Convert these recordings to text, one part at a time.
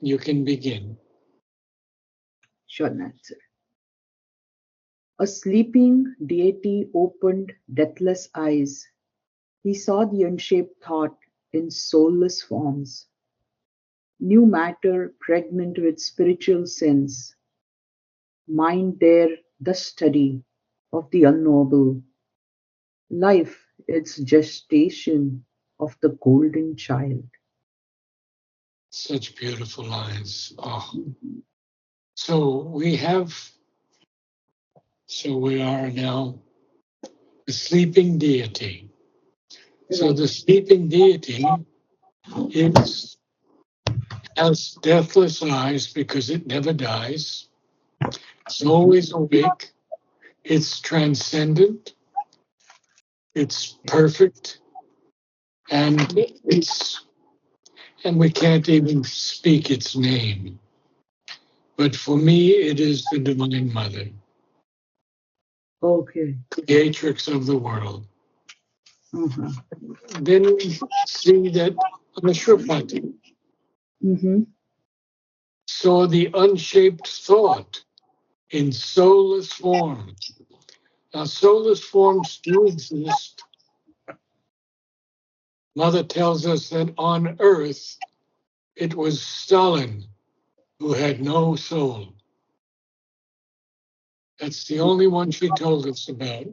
You can begin. Sure, Narad. A sleeping deity opened deathless eyes. He saw the unshaped thought in soulless forms, new matter pregnant with spiritual sense, mind there the study of the unknowable, life its gestation of the golden child. Such beautiful lines. Oh, so we are now the sleeping deity. So Right. the sleeping deity is has deathless eyes because it never dies. It's always awake. It's transcendent. It's perfect, and it's and we can't even speak its name. But for me, it is the Divine Mother, Okay. creatrix of the world. Uh-huh. Then we see that Ashwapati Mm-hmm. saw the unshaped thought in soulless form. Now, soulless forms do exist. Mother tells us that on earth it was Stalin who had no soul. That's the only one she told us about,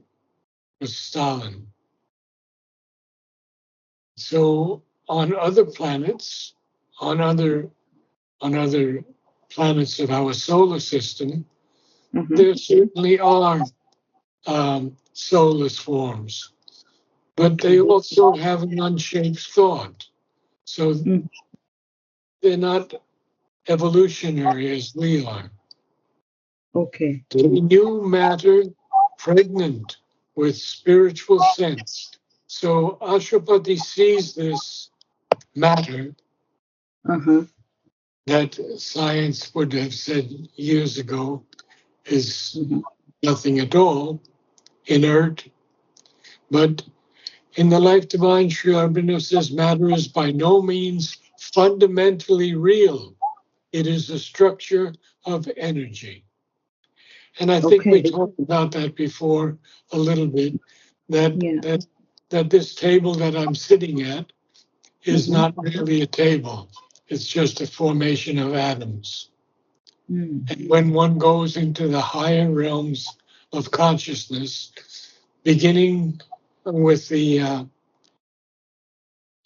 was Stalin. So on other planets, on other on other planets of our solar system, Mm-hmm. there certainly are soulless forms, but they Okay. also have an unshaped thought. So Mm. they're not evolutionary as we are. Okay. They knew matter pregnant with spiritual sense. So Ashwapati sees this matter Uh-huh. that science would have said years ago is Mm-hmm. nothing at all, inert. But in the Life Divine, Sri Aurobindo says matter is by no means fundamentally real. It is a structure of energy. And I think we Okay. talked about that before a little bit, that Yeah. that that this table that I'm sitting at is Mm-hmm. not really a table. It's just a formation of atoms. Mm. And when one goes into the higher realms of consciousness, beginning with the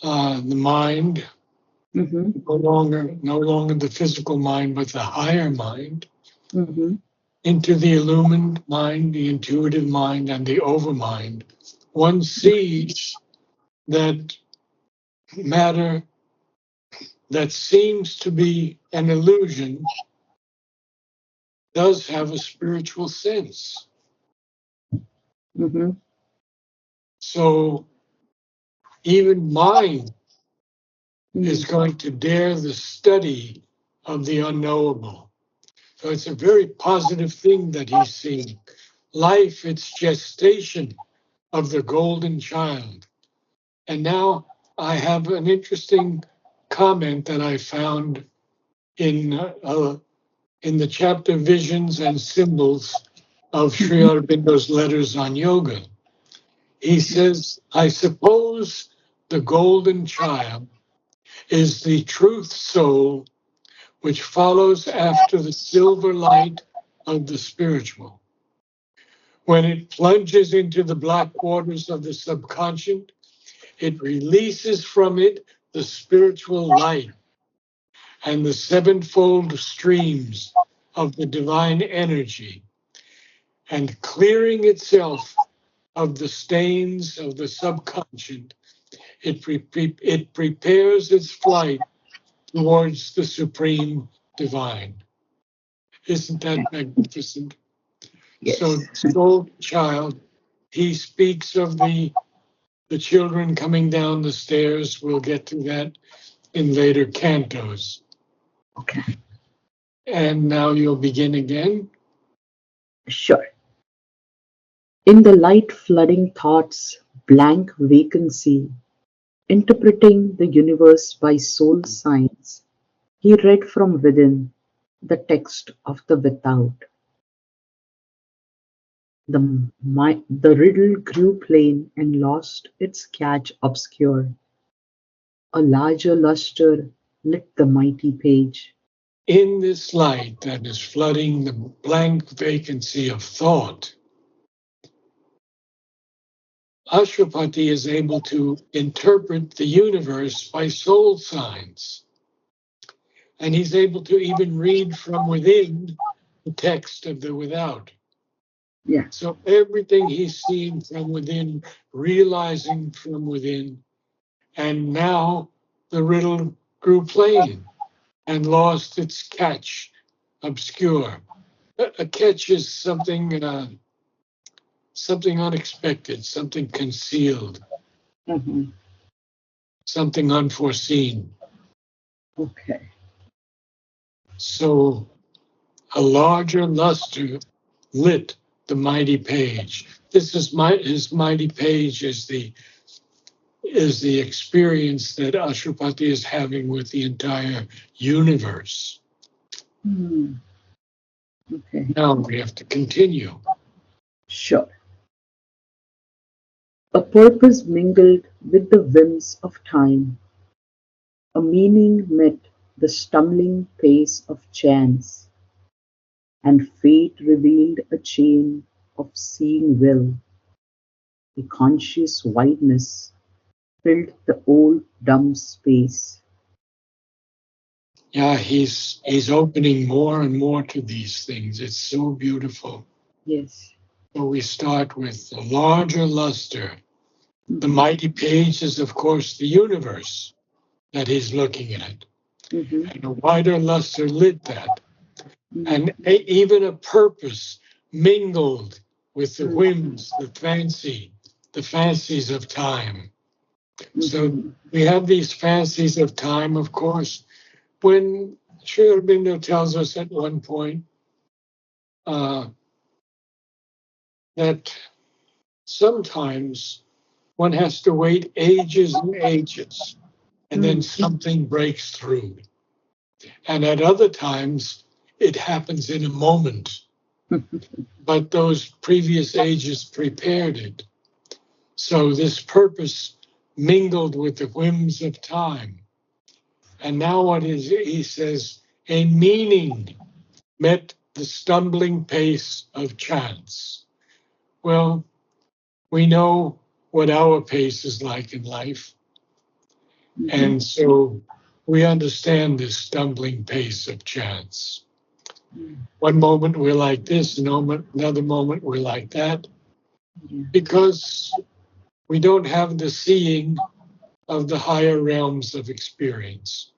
mind, Mm-hmm. no longer the physical mind, but the higher mind, Mm-hmm. into the illumined mind, the intuitive mind, and the overmind, one sees that matter that seems to be an illusion does have a spiritual sense. Mm-hmm. So even mind is Mm. going to dare the study of the unknowable. So it's a very positive thing that he's seeing. Life, its gestation of the golden child. And now I have an interesting comment that I found in the chapter Visions and Symbols of Sri Mm-hmm. Aurobindo's letters on yoga. He says, I suppose the golden child is the truth soul which follows after the silver light of the spiritual. When it plunges into the black waters of the subconscious, it releases from it the spiritual light and the sevenfold streams of the divine energy, and clearing itself of the stains of the subconscious, it prepares its flight towards the supreme divine. Isn't Okay. that magnificent? So, Yes. soul child, he speaks of the children coming down the stairs. We'll get to that in later cantos. Okay. And now you'll begin again. Sure. In the light flooding thoughts, blank vacancy, interpreting the universe by soul science, He read from within the text of the without. The riddle grew plain and lost its catch obscure. A larger lustre lit the mighty page. In this light that is flooding the blank vacancy of thought, Ashwapati is able to interpret the universe by soul signs. And he's able to even read from within the text of the without. Yeah. So everything he's seeing from within, realizing from within, and now the riddle grew plain and lost its catch, obscure. A catch is something unexpected, something concealed, Mhm. something unforeseen. Okay. So a larger luster lit the mighty page. This is his mighty page is the experience that Ashwapati is having with the entire universe. Hmm. Okay. Now we have to continue. Sure. A purpose mingled with the whims of time, a meaning met the stumbling pace of chance, and fate revealed a chain of seeing will. A conscious wideness filled the old dumb space. Yeah, he's opening more and more to these things. It's so beautiful. Yes. So we start with the larger luster. The Mhm. mighty page is, of course, the universe that he's looking at. Mhm. And a wider luster lit that. Mhm. And even a purpose mingled with the Mhm. whims, the fancies of time. So Mhm. we have these fancies of time, of course. When Sri Aurobindo tells us at one point uh, that sometimes one has to wait ages and ages, and then Mhm. something breaks through. And at other times, it happens in a moment, but those previous ages prepared it. So this purpose mingled with the whims of time. And now what is he says, a meaning met the stumbling pace of chance. Well, we know what our pace is like in life. Mhm. And so we understand this stumbling pace of chance. One moment we're like this, another moment we're like that, Yeah. because we don't have the seeing of the higher realms of experience.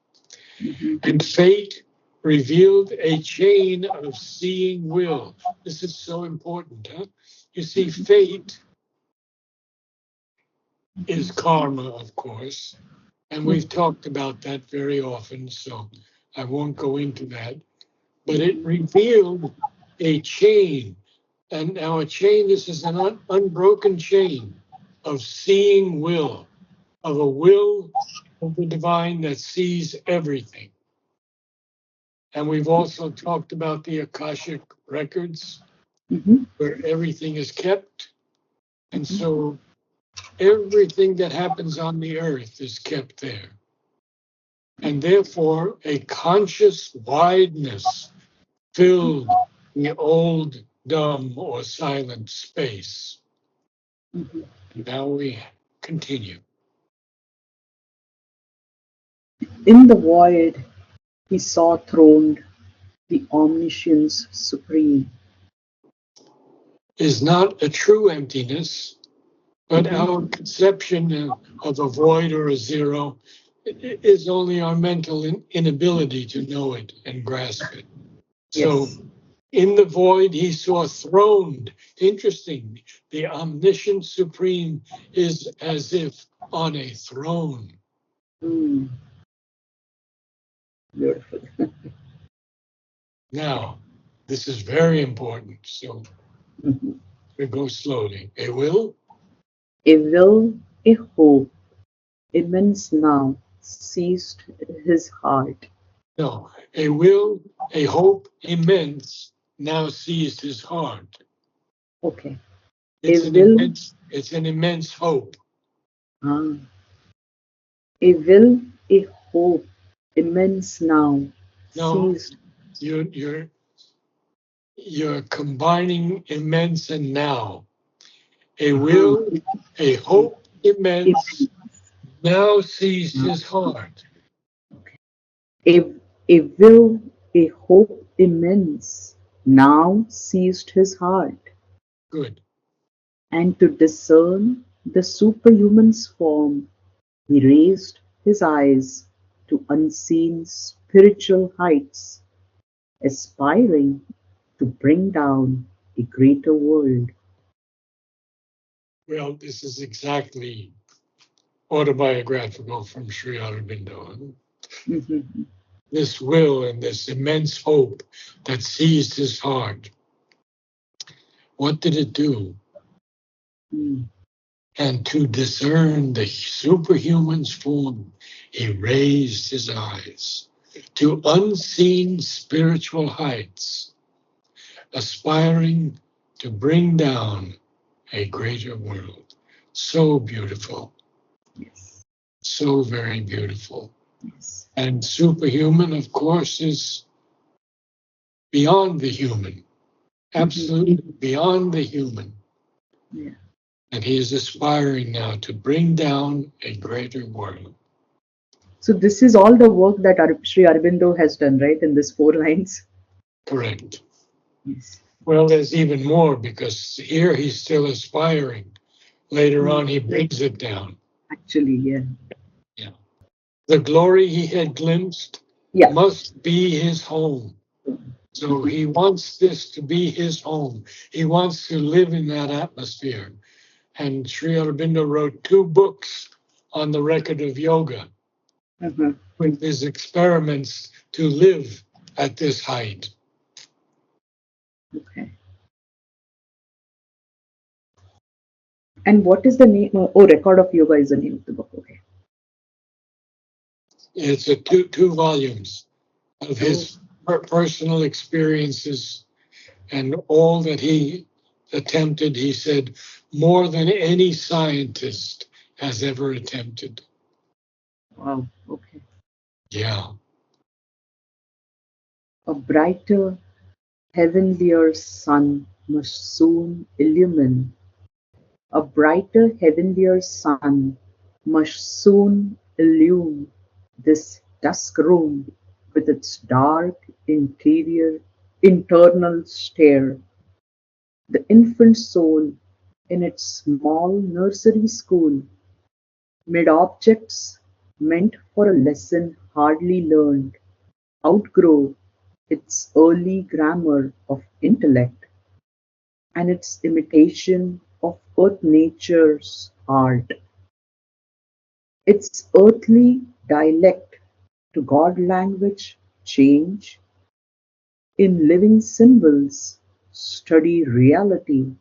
Mhm. And fate revealed a chain of seeing will. This is so important, huh? You see, fate is karma, of course, and we've Mhm. talked about that very often, so I won't go into that. But it Mhm. revealed a chain, and now a chain, this is an unbroken chain of seeing will, of a will of the divine that sees everything. And we've also talked about the Akashic records Mhm. where everything is kept. And Mhm. so everything that happens on the earth is kept there. And therefore, a conscious wideness filled the old, dumb, or silent space. Mhm. Now we continue. In the void he saw throned the omniscience supreme. Is not a true emptiness, but Mhm. our conception of a void or a zero is only our mental inability to know it and grasp it. So Yes. in the void, he saw throned. Interesting. The omniscient supreme is as if on a throne. Mm. Beautiful. Now, this is very important. So Mhm. we go slowly. A will, A will, a hope, immense now seized his heart. No, a will, a hope immense now seized his heart. Okay. A It's will, it's an immense hope. ah, a will, a hope, immense now, No, seized. you're you're you're combining immense and now. A Ah, will, a a, hope immense immense. now seized Ah, his heart. okay. A will, a hope immense, now seized his heart, Good. and to discern the superhuman's form, he raised his eyes to unseen spiritual heights, aspiring to bring down a greater world. Well, this is exactly autobiographical from Sri Aurobindo. Mhm. This will and this immense hope that seized his heart. What did it do? Mm. And to discern the superhuman's form, he raised his eyes to unseen spiritual heights, aspiring to bring down a greater world. So beautiful, Yes, so very beautiful. yes. And superhuman, of course, is beyond the human, Mhm. absolutely beyond the human. Yeah. And he is aspiring now to bring down a greater world. So this is all the work that Sri Aurobindo has done, right, in these four lines? Correct. Yes. Well, there's even more because here he's still aspiring. Later Mm. on, he brings it down. Actually, yeah. Yeah. The glory he had glimpsed Yeah. must be his home. So Mhm. he wants this to be his home. He wants to live in that atmosphere. And Sri Aurobindo wrote 2 books on the record of yoga Mhm. with his experiments to live at this height. Okay. And what is the name? Oh, Record of Yoga is the name of the book. Okay. It's a two volumes of Oh, his personal experiences and all that he attempted. He said more than any scientist has ever attempted. wow. Okay. Yeah. A brighter, heavenlier sun must soon illumine. A brighter, heavenlier sun must soon illume this dusk room with its dark internal stare. The infant soul in its small nursery school, mid objects meant for a lesson hardly learned, outgrow its early grammar of intellect and its imitation of earth nature's art, its earthly dialect to God language change in living symbols, study reality,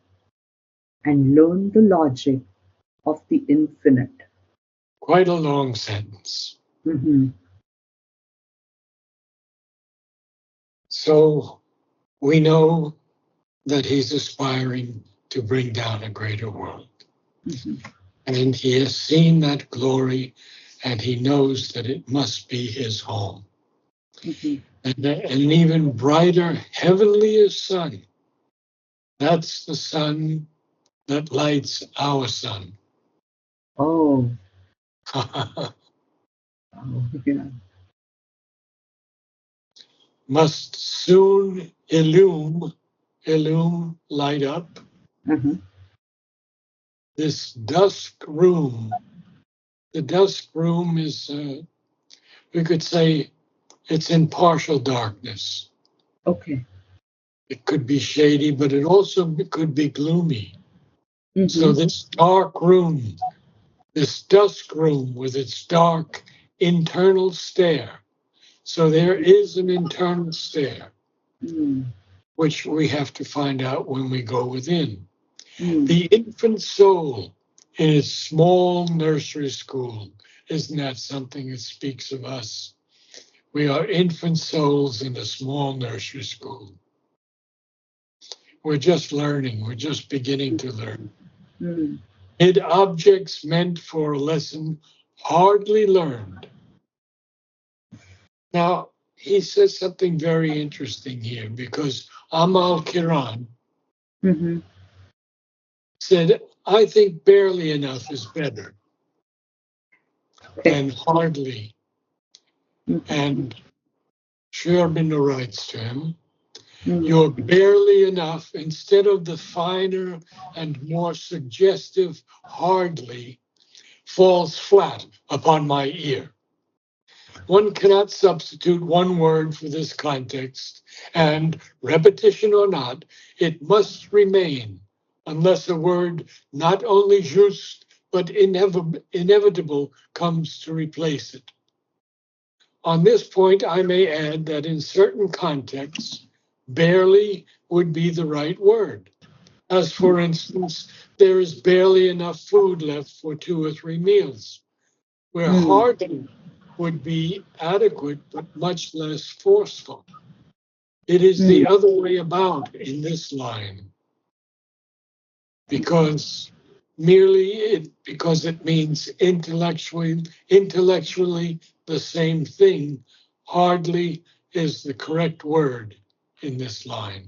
and learn the logic of the infinite. Quite a long sentence. Mhm. So we know that he's aspiring to bring down a greater world. Mhm. And he has seen that glory and he knows that it must be his home. Mhm. And an even brighter, heavenlier sun. That's the sun that lights our sun. Oh, oh, yeah. Must soon light up Uh-huh. this dusk room. The dusk room is, we could say, it's in partial darkness. Okay. It could be shady, but it also could be gloomy. So Mm-hmm. this dark room, this dusk room with its dark internal stare. So there is an internal stare, Mm. which we have to find out when we go within. Mm. The infant soul in its small nursery school, isn't that something that speaks of us? We are infant souls in a small nursery school. We're just learning. We're just beginning to learn. Mm. Mid objects meant for a lesson hardly learned. Now, he says something very interesting here because Amal Kiran Mm-hmm. said, I think barely enough is better Okay. than hardly. Mm-hmm. And Sri Aurobindo writes to him, Mm. you're barely enough instead of the finer and more suggestive hardly falls flat upon my ear. One cannot substitute one word for this context, and repetition or not, it must remain, unless a word not only juste but inevitable comes to replace it. On this point, I may add that in certain contexts, barely would be the right word. As for instance, there is barely enough food left for 2 or 3 meals, where Mm. hardly would be adequate but much less forceful. It is the Mm. other way about in this line, because because it means intellectually the same thing, hardly is the correct word in this line.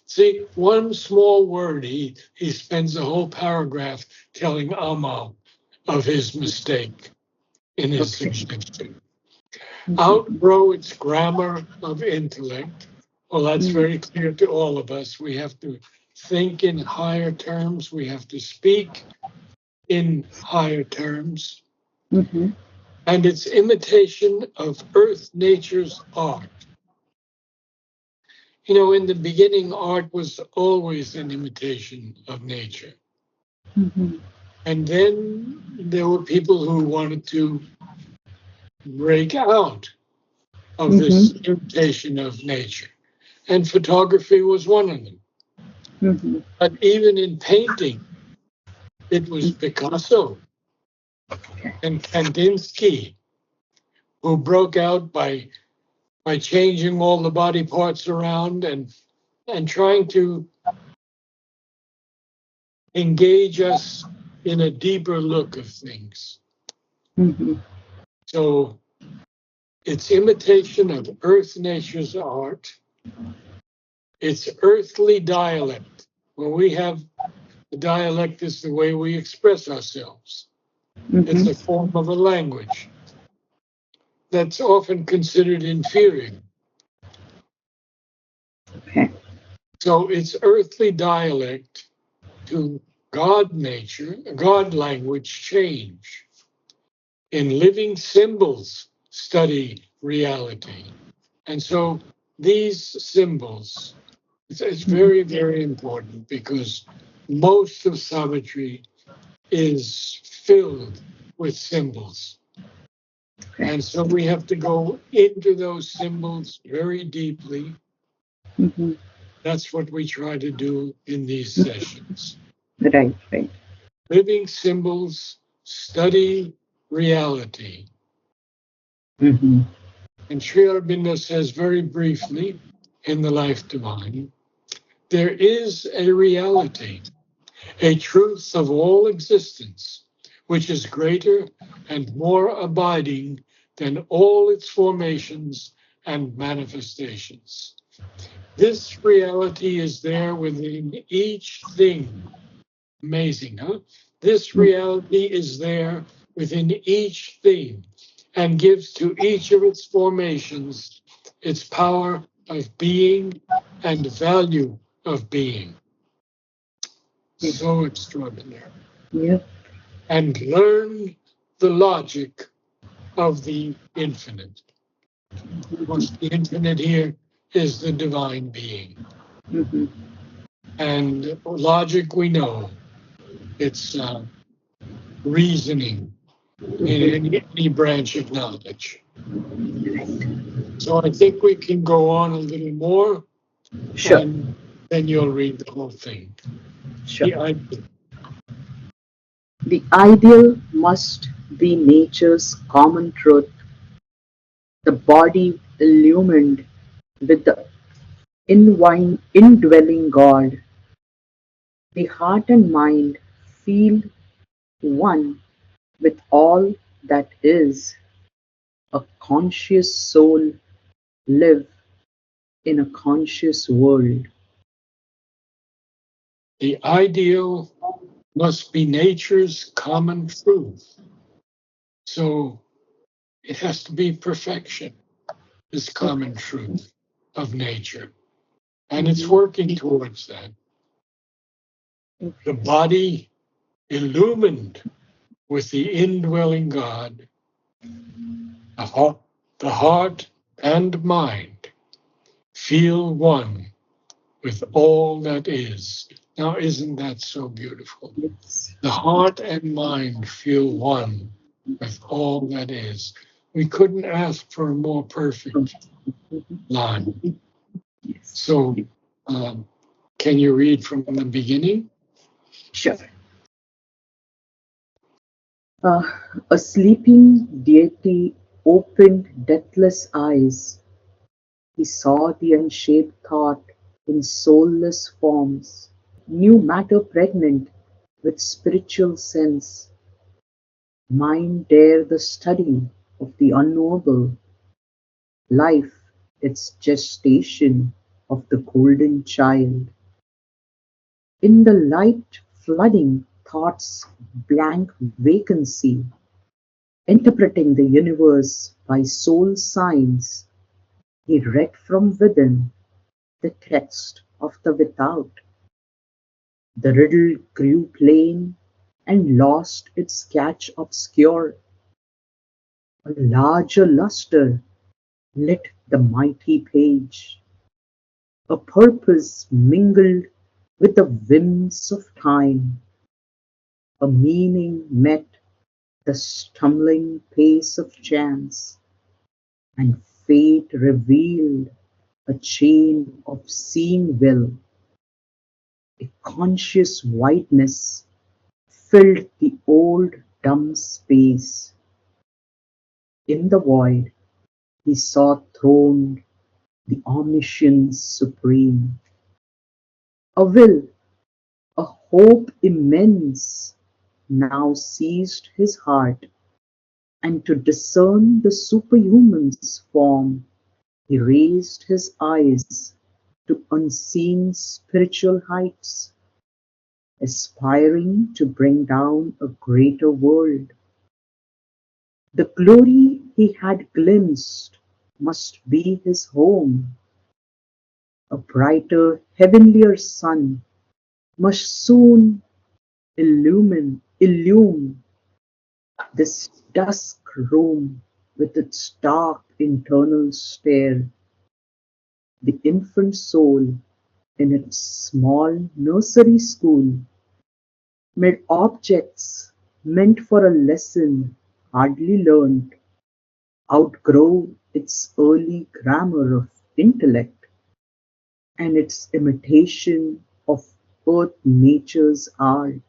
See, one small word, he spends a whole paragraph telling Amal of his mistake in his Okay. suggestion. Mm-hmm. Outgrow its grammar of intellect. Well, that's Mm. very clear to all of us. We have to think in higher terms. We have to speak in higher terms. Mm-hmm. And its imitation of earth nature's art. You know, in the beginning, art was always an imitation of nature. Mm-hmm. And then there were people who wanted to break out of this Mm-hmm. imitation of nature. And photography was one of them. Mm-hmm. But even in painting, it was Picasso Okay. and Kandinsky who broke out by changing all the body parts around and trying to engage us in a deeper look of things. Mm-hmm. So it's imitation of earth nature's art, it's earthly dialect. When we have the dialect is the way we express ourselves. It's Mm-hmm. a form of a language that's often considered inferior. Okay. So it's earthly dialect to God nature, God language change. In living symbols, study reality. And so these symbols, it's Mm-hmm. very, very important because most of Savitri is filled with symbols. Okay. And so we have to go into those symbols very deeply. Mm-hmm. That's what we try to do in these sessions. Right. Right. Living symbols, study reality. Mm-hmm. And Sri Aurobindo says very briefly in The Life Divine, there is a reality, a truth of all existence, which is greater and more abiding than all its formations and manifestations. This reality is there within each thing. Amazing, huh? This reality is there within each thing and gives to each of its formations its power of being and value of being. So extraordinary. Yeah. And learn the logic of the infinite. Of course, the infinite here is the divine being. Mm-hmm. And logic, we know, it's reasoning in Mm-hmm. any branch of knowledge. So I think we can go on a little more Sure. and then you'll read the whole thing. Sure. The idea. The ideal must be nature's common truth. The body illumined with the indwelling God. The heart and mind feel one with all that is. A conscious soul live in a conscious world. The ideal must be nature's common truth. So it has to be perfection, this common truth of nature. And it's Mhm. working towards that. The Okay. body illumined with the indwelling God, the heart and mind feel one with all that is. Now, isn't that so beautiful? Yes. The heart and mind feel one with all that is. We couldn't ask for a more perfect Mhm. line. Yes. So, um, can you read from the beginning? Sure. Uh, a sleeping deity opened deathless eyes. He saw the unshaped thought in soulless forms, new matter pregnant with spiritual sense. Mind dare the study of the unknowable, life its gestation of the golden child. In the light flooding thought's blank vacancy, interpreting the universe by soul signs, he read from within the text of the without. The riddle grew plain and lost its catch obscure. A larger lustre lit the mighty page. A purpose mingled with the whims of time. A meaning met the stumbling pace of chance, and fate revealed a chain of seeing will. A conscious whiteness filled the old dumb space. In the void he saw throned the Omniscience Supreme. A will, a hope immense, now seized his heart, and to discern the superhuman's form, he raised his eyes to unseen spiritual heights, aspiring to bring down a greater world. The glory he had glimpsed must be his home. A brighter, heavenlier sun must soon illume this dusk room with its dark internal stare. The infant soul in its small nursery school, made objects meant for a lesson hardly learned, outgrow its early grammar of intellect and its imitation of earth nature's art,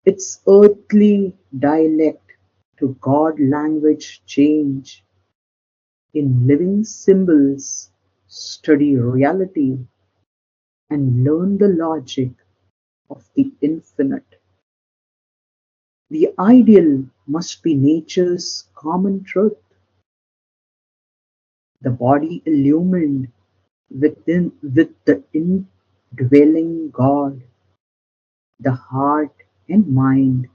its earthly dialect to God language change, in living symbols study reality and learn the logic of the infinite. The ideal must be nature's common truth, the body illumined with the indwelling God, the heart and mind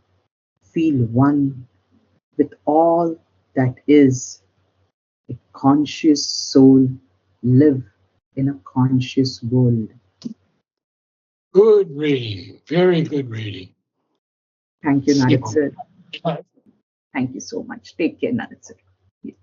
feel one with all that is. A conscious soul live in a conscious world. Good reading, very good reading. Thank you, Narad Thank sir. Thank you so much. Take care, Narad sir. you.